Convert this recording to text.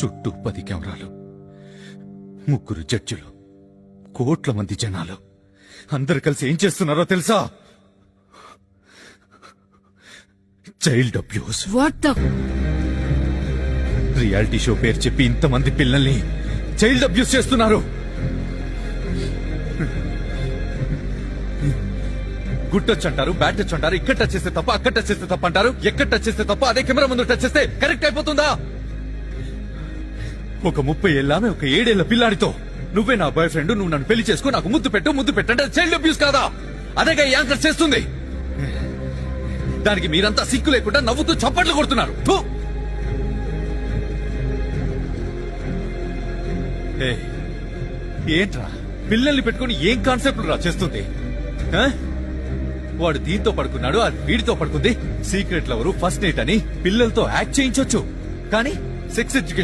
చుట్టూ 10 కెమెరాలు, 3 జడ్జిలు, కోట్ల మంది జనాలు అందరు కలిసి ఏం చేస్తున్నారో తెలుసా? Child abuse. What the reality show పేరు చెప్పి ఇంతమంది పిల్లల్ని చైల్డ్ అబ్యూస్ చేస్తున్నారు. గుడ్ టచ్ అంటారు, బ్యాడ్ టచ్ అంటారు, ఇక్కడ టచ్ చేస్తే తప్ప, అక్కడ టచ్ చేస్తే తప్ప అంటారు. ఎక్కడ టచ్ చేస్తే తప్ప అదే కెమెరా ముందు టచ్ చేస్తే కరెక్ట్ అయిపోతుందా? ఒక 30 ఏళ్ళ ఆమె ఒక 7 ఏళ్ల పిల్లాడితో నువ్వే నా బాయ్ ఫ్రెండ్, నువ్వు నన్ను పెళ్లి చేసుకో, నాకు ముద్దు పెట్టంటే చైల్డ్ అబ్యూస్ కాదా? అదేగా ఈ యాంకర్ చేస్తుంది. దానికి మీరంతా సిక్కు లేకుండా నవ్వుతూ చప్పట్లు కొడుతున్నారు. థు! ఏంట్రా పిల్లల్ని పెట్టుకుని ఏం కాన్సెప్ట్ రా చేస్తుంది? వాడు దీంతో పడుకున్నాడు, అది వీడితో పడుకుంది. సీక్రెట్ లవరు, ఫస్ట్ నైట్ అని పిల్లలతో యాక్ట్ చేయించొచ్చు, కానీ సెక్స్ ఎడ్యుకేషన్